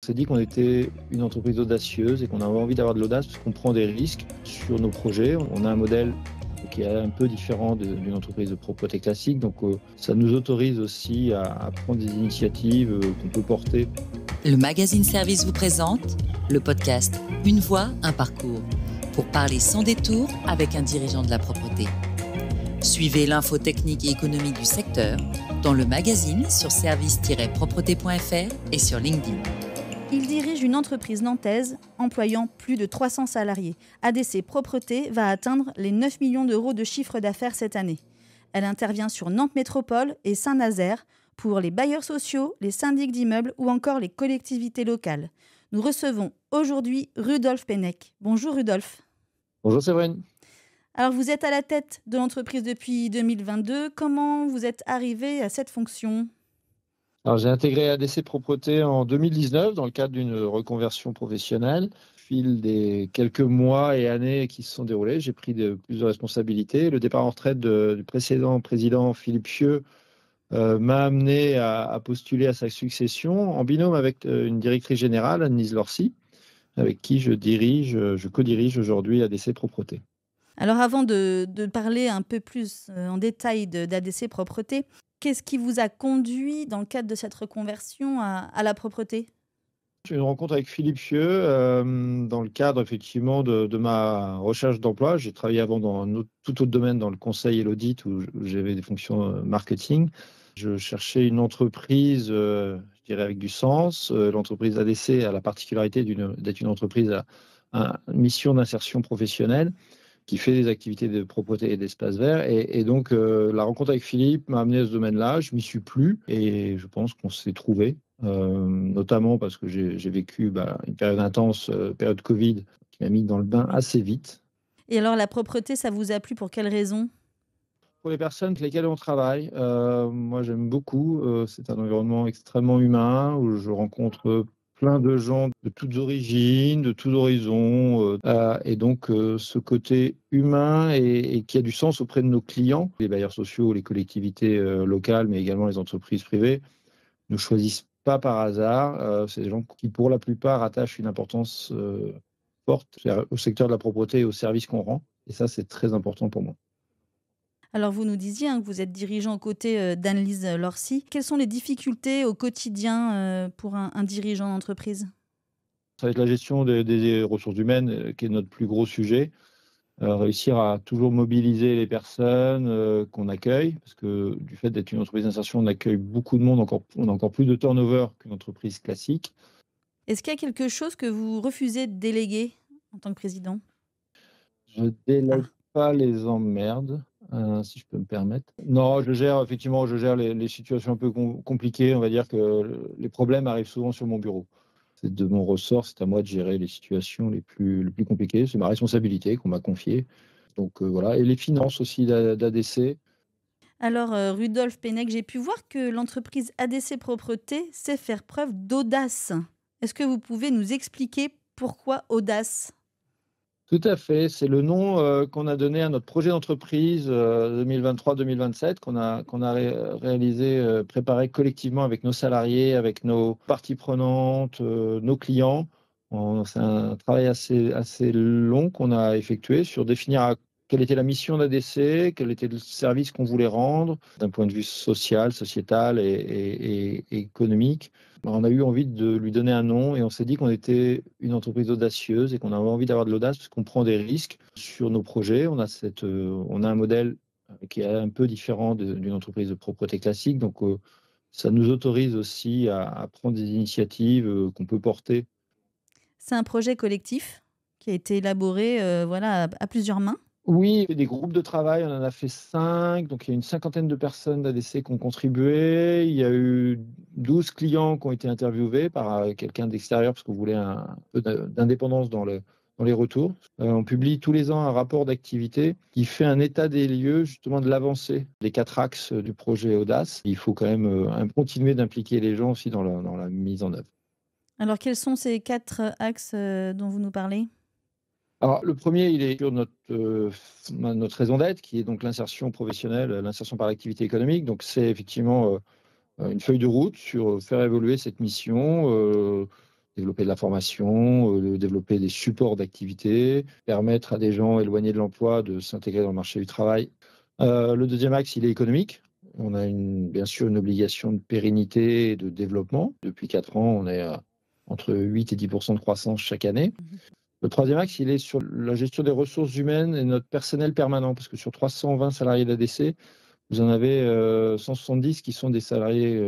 s'est dit qu'on était une entreprise audacieuse et qu'on avait envie d'avoir de l'audace parce qu'on prend des risques sur nos projets. On a un modèle qui est un peu différent d'une entreprise de propreté classique, donc ça nous autorise aussi à prendre des initiatives qu'on peut porter. Le magazine Service vous présente le podcast Une voix, un parcours, pour parler sans détour avec un dirigeant de la propreté. Suivez l'info technique et économique du secteur dans le magazine sur service-propreté.fr et sur LinkedIn. Il dirige une entreprise nantaise employant plus de 300 salariés. ADC Propreté va atteindre les 9 millions d'euros de chiffre d'affaires cette année. Elle intervient sur Nantes Métropole et Saint-Nazaire pour les bailleurs sociaux, les syndics d'immeubles ou encore les collectivités locales. Nous recevons aujourd'hui Rudolf Pennec. Bonjour Rudolf. Bonjour Séverine. Alors vous êtes à la tête de l'entreprise depuis 2022. Comment vous êtes arrivé à cette fonction ? Alors, j'ai intégré ADC Propreté en 2019 dans le cadre d'une reconversion professionnelle. Au fil des quelques mois et années qui se sont déroulés, j'ai pris plus de responsabilités. Le départ en retraite du précédent président Philippe Fieux m'a amené à postuler à sa succession en binôme avec une directrice générale, Anne-Lise Lorcy, avec qui je co-dirige aujourd'hui ADC Propreté. Alors avant de parler un peu plus en détail d'ADC Propreté, qu'est-ce qui vous a conduit dans le cadre de cette reconversion à la propreté ? J'ai eu une rencontre avec Philippe Fieux dans le cadre effectivement de ma recherche d'emploi. J'ai travaillé avant dans tout autre domaine, dans le conseil et l'audit, où j'avais des fonctions marketing. Je cherchais une entreprise, je dirais, avec du sens. L'entreprise ADC a la particularité d'être une entreprise à mission d'insertion professionnelle qui fait des activités de propreté et d'espace vert. Et donc, la rencontre avec Philippe m'a amené à ce domaine-là. Je m'y suis plu et je pense qu'on s'est trouvé, notamment parce que j'ai vécu une période intense, période Covid, qui m'a mis dans le bain assez vite. Et alors, la propreté, ça vous a plu pour quelles raisons ? Pour les personnes avec lesquelles on travaille, moi j'aime beaucoup. C'est un environnement extrêmement humain où je rencontre plein de gens de toutes origines, de tous horizons. Et donc ce côté humain et qui a du sens auprès de nos clients, les bailleurs sociaux, les collectivités locales, mais également les entreprises privées, ne choisissent pas par hasard. C'est des gens qui, pour la plupart, attachent une importance forte au secteur de la propreté et aux services qu'on rend. Et ça, c'est très important pour moi. Alors, vous nous disiez que vous êtes dirigeant aux côtés d'Anne-Lise Lorcy. Quelles sont les difficultés au quotidien pour un dirigeant d'entreprise ? Ça va être la gestion des ressources humaines qui est notre plus gros sujet. Réussir à toujours mobiliser les personnes qu'on accueille, parce que du fait d'être une entreprise d'insertion, on accueille beaucoup de monde, on a encore plus de turnover qu'une entreprise classique. Est-ce qu'il y a quelque chose que vous refusez de déléguer en tant que président ? Je ne délègue pas les emmerdes, si je peux me permettre. Non, je gère les situations un peu compliquées. On va dire que les problèmes arrivent souvent sur mon bureau. C'est de mon ressort, c'est à moi de gérer les situations les plus compliquées. C'est ma responsabilité qu'on m'a confiée. Donc voilà. Et les finances aussi d'ADC. Alors, Rudolf Pennec, j'ai pu voir que l'entreprise ADC Propreté sait faire preuve d'audace. Est-ce que vous pouvez nous expliquer pourquoi audace ? Tout à fait. C'est le nom qu'on a donné à notre projet d'entreprise 2023-2027 qu'on a réalisé, préparé collectivement avec nos salariés, avec nos parties prenantes, nos clients. C'est un travail assez long qu'on a effectué sur définir quelle était la mission d'ADC, quel était le service qu'on voulait rendre d'un point de vue social, sociétal et économique. On a eu envie de lui donner un nom et on s'est dit qu'on était une entreprise audacieuse et qu'on avait envie d'avoir de l'audace parce qu'on prend des risques sur nos projets. On a un modèle qui est un peu différent d'une entreprise de propreté classique. Donc, ça nous autorise aussi à prendre des initiatives qu'on peut porter. C'est un projet collectif qui a été élaboré à plusieurs mains. Oui, il y a des groupes de travail, on en a fait 5, donc il y a une cinquantaine de personnes d'ADC qui ont contribué. Il y a eu 12 clients qui ont été interviewés par quelqu'un d'extérieur parce qu'on voulait un peu d'indépendance dans les retours. On publie tous les ans un rapport d'activité qui fait un état des lieux justement de l'avancée des 4 axes du projet Audace. Il faut quand même continuer d'impliquer les gens aussi dans la mise en œuvre. Alors, quels sont ces 4 axes dont vous nous parlez ? Alors, le premier, il est sur notre raison d'être, qui est donc l'insertion professionnelle, l'insertion par l'activité économique. Donc, c'est effectivement une feuille de route sur faire évoluer cette mission, développer de la formation, développer des supports d'activité, permettre à des gens éloignés de l'emploi de s'intégrer dans le marché du travail. Le deuxième axe, il est économique. On a bien sûr une obligation de pérennité et de développement. Depuis 4 ans, on est entre 8 et 10% de croissance chaque année. Le troisième axe, il est sur la gestion des ressources humaines et notre personnel permanent, parce que sur 320 salariés d'ADC, vous en avez 170 qui sont des salariés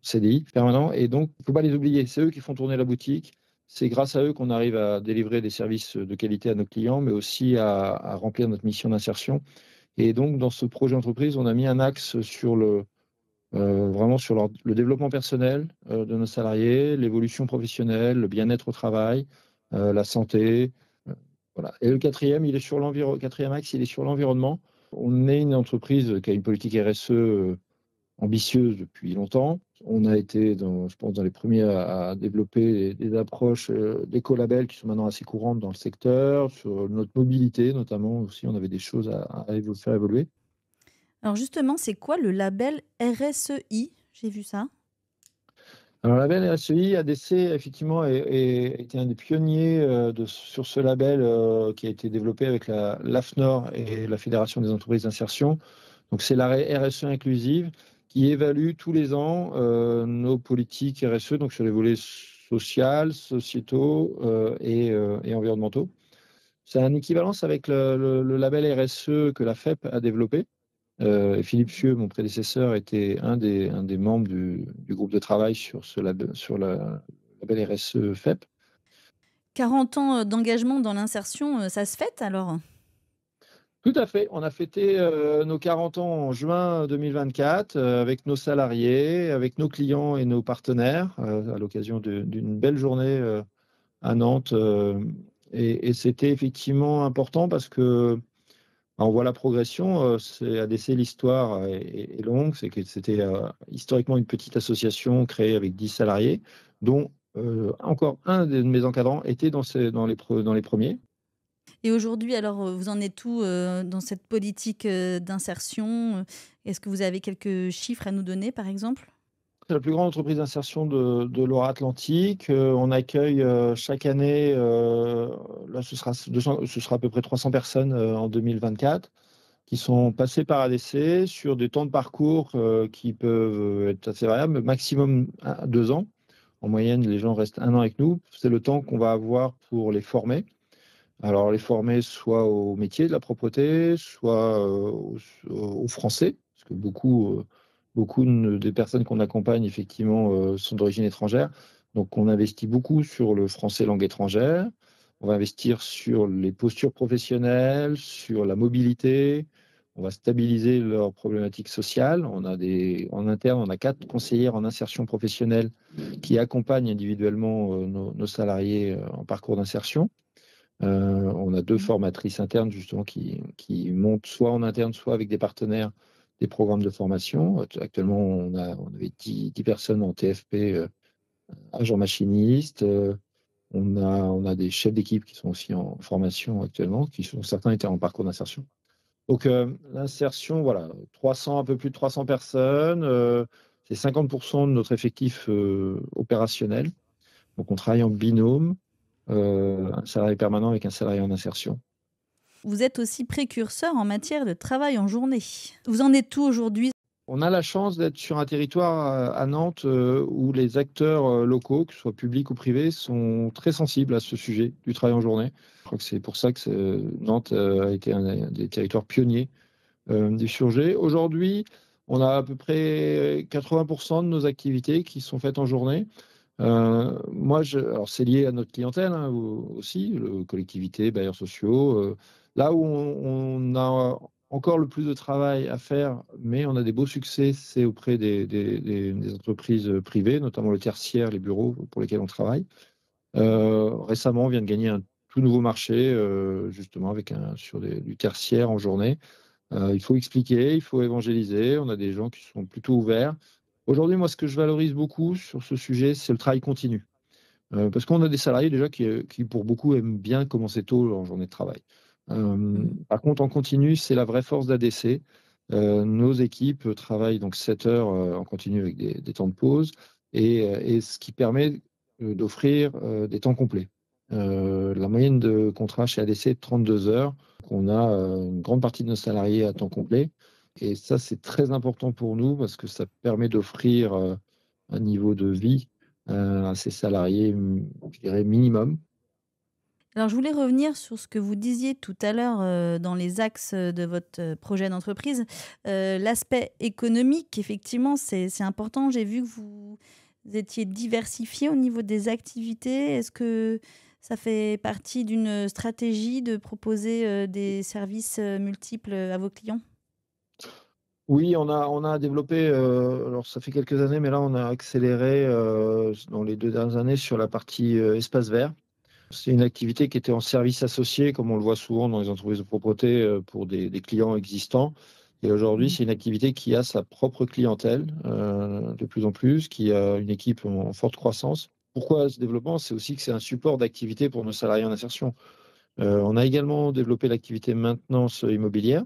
CDI permanents, et donc il ne faut pas les oublier. C'est eux qui font tourner la boutique. C'est grâce à eux qu'on arrive à délivrer des services de qualité à nos clients, mais aussi à remplir notre mission d'insertion. Et donc, dans ce projet entreprise, on a mis un axe sur vraiment sur le développement personnel de nos salariés, l'évolution professionnelle, le bien-être au travail, la santé. Voilà. Et le quatrième axe, il est sur l'environnement. On est une entreprise qui a une politique RSE ambitieuse depuis longtemps. On a été, je pense, dans les premiers à développer des approches d'écolabels qui sont maintenant assez courantes dans le secteur. Sur notre mobilité, notamment, aussi, on avait des choses à faire évoluer. Alors justement, c'est quoi le label RSEI? J'ai vu ça. Alors, le label RSEI, ADC, effectivement, a été un des pionniers sur ce label qui a été développé avec l'AFNOR et la Fédération des entreprises d'insertion. Donc, c'est la RSE inclusive qui évalue tous les ans nos politiques RSE, donc sur les volets social, sociétaux et environnementaux. C'est une équivalence avec le label RSE que la FEP a développé. Philippe Fieux, mon prédécesseur, était un des membres du groupe de travail sur le label RSE FEP. 40 ans d'engagement dans l'insertion, ça se fête alors? Tout à fait. On a fêté nos 40 ans en juin 2024 avec nos salariés, avec nos clients et nos partenaires à l'occasion d'une belle journée à Nantes. Et c'était effectivement important parce que on voit la progression. ADC, l'histoire est longue. C'est que c'était historiquement une petite association créée avec 10 salariés, dont encore un de mes encadrants était dans les premiers. Et aujourd'hui, alors, vous en êtes où dans cette politique d'insertion? Est-ce que vous avez quelques chiffres à nous donner, par exemple? C'est la plus grande entreprise d'insertion de Loire-Atlantique. On accueille chaque année, là ce sera à peu près 300 personnes en 2024, qui sont passées par ADC sur des temps de parcours qui peuvent être assez variables, maximum 2 ans. En moyenne, les gens restent 1 an avec nous. C'est le temps qu'on va avoir pour les former. Alors, les former soit au métier de la propreté, soit au français, parce que beaucoup des personnes qu'on accompagne, effectivement, sont d'origine étrangère. Donc, on investit beaucoup sur le français langue étrangère. On va investir sur les postures professionnelles, sur la mobilité. On va stabiliser leurs problématiques sociales. En interne, on a 4 conseillères en insertion professionnelle qui accompagnent individuellement nos salariés en parcours d'insertion. On a 2 formatrices internes justement qui montent soit en interne, soit avec des partenaires, des programmes de formation. Actuellement, on avait 10 personnes en TFP, agents machinistes. On a des chefs d'équipe qui sont aussi en formation actuellement, certains étaient en parcours d'insertion. Donc l'insertion, voilà, un peu plus de 300 personnes. C'est 50% de notre effectif opérationnel. Donc on travaille en binôme. Un salarié permanent avec un salarié en insertion. Vous êtes aussi précurseur en matière de travail en journée. Vous en êtes où aujourd'hui? On a la chance d'être sur un territoire à Nantes où les acteurs locaux, que ce soit publics ou privés, sont très sensibles à ce sujet du travail en journée. Je crois que c'est pour ça que Nantes a été un des territoires pionniers du sujet. Aujourd'hui, on a à peu près 80% de nos activités qui sont faites en journée. Alors c'est lié à notre clientèle aussi, collectivités, bailleurs sociaux. Là où on a encore le plus de travail à faire, mais on a des beaux succès, c'est auprès des entreprises privées, notamment le tertiaire, les bureaux pour lesquels on travaille. Récemment, on vient de gagner un tout nouveau marché, justement, sur du tertiaire en journée. Il faut expliquer, il faut évangéliser. On a des gens qui sont plutôt ouverts. Aujourd'hui, moi, ce que je valorise beaucoup sur ce sujet, c'est le travail continu. Parce qu'on a des salariés déjà qui, pour beaucoup, aiment bien commencer tôt en journée de travail. Par contre, en continu, c'est la vraie force d'ADC. Nos équipes travaillent donc 7 heures en continu avec des temps de pause. Et ce qui permet d'offrir des temps complets. La moyenne de contrat chez ADC est de 32 heures. On a une grande partie de nos salariés à temps complet. Et ça, c'est très important pour nous parce que ça permet d'offrir un niveau de vie à ces salariés, je dirais, minimum. Alors, je voulais revenir sur ce que vous disiez tout à l'heure dans les axes de votre projet d'entreprise. L'aspect économique, effectivement, c'est important. J'ai vu que vous étiez diversifié au niveau des activités. Est-ce que ça fait partie d'une stratégie de proposer des services multiples à vos clients? Oui, on a développé, alors ça fait quelques années, mais là, on a accéléré dans les 2 dernières années sur la partie espace vert. C'est une activité qui était en service associé, comme on le voit souvent dans les entreprises de propreté pour des clients existants. Et aujourd'hui, c'est une activité qui a sa propre clientèle de plus en plus, qui a une équipe en forte croissance. Pourquoi ce développement? C'est aussi que c'est un support d'activité pour nos salariés en insertion. On a également développé l'activité maintenance immobilière.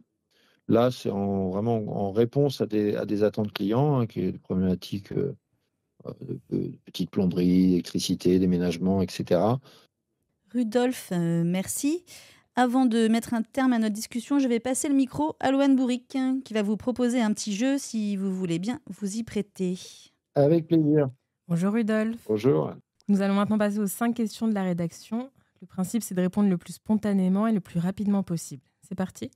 Là, c'est vraiment en réponse à des attentes clients, qui est des problématiques de petites plomberies, électricité, déménagement, etc. Rudolf, merci. Avant de mettre un terme à notre discussion, je vais passer le micro à Loane Bourric, qui va vous proposer un petit jeu si vous voulez bien vous y prêter. Avec plaisir. Bonjour Rudolf. Bonjour. Nous allons maintenant passer aux 5 questions de la rédaction. Le principe, c'est de répondre le plus spontanément et le plus rapidement possible. C'est parti?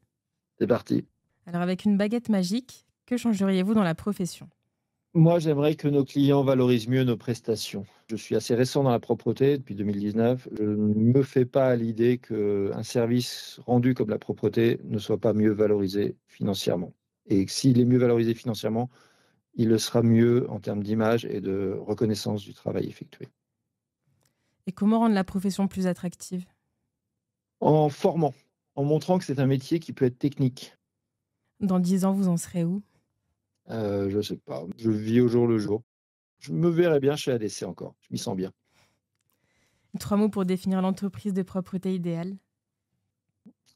C'est parti. Alors, avec une baguette magique, que changeriez-vous dans la profession? Moi, j'aimerais que nos clients valorisent mieux nos prestations. Je suis assez récent dans la propreté, depuis 2019. Je ne me fais pas à l'idée qu'un service rendu comme la propreté ne soit pas mieux valorisé financièrement. Et que s'il est mieux valorisé financièrement, il le sera mieux en termes d'image et de reconnaissance du travail effectué. Et comment rendre la profession plus attractive? En formant, en montrant que c'est un métier qui peut être technique. Dans 10 ans, vous en serez où? Je ne sais pas, je vis au jour le jour. Je me verrais bien chez ADC encore, je m'y sens bien. 3 mots pour définir l'entreprise de propreté idéale.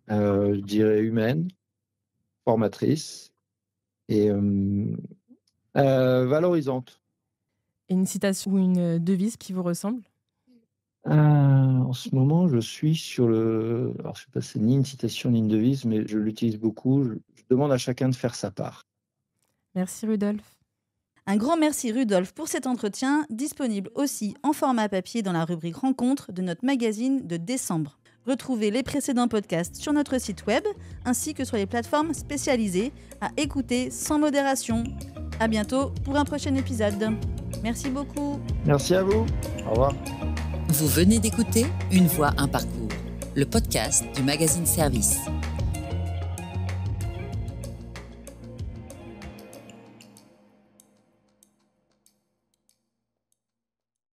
Je dirais humaine, formatrice et valorisante. Et une citation ou une devise qui vous ressemble? En ce moment, je suis sur le... Alors, je ne sais pas, c'est ni une citation ni une devise, mais je l'utilise beaucoup. Je demande à chacun de faire sa part. Merci Rudolf. Un grand merci Rudolf pour cet entretien, disponible aussi en format papier dans la rubrique Rencontres de notre magazine de décembre. Retrouvez les précédents podcasts sur notre site web, ainsi que sur les plateformes spécialisées, à écouter sans modération. À bientôt pour un prochain épisode. Merci beaucoup. Merci à vous. Au revoir. Vous venez d'écouter Une voix, un parcours, le podcast du magazine Service.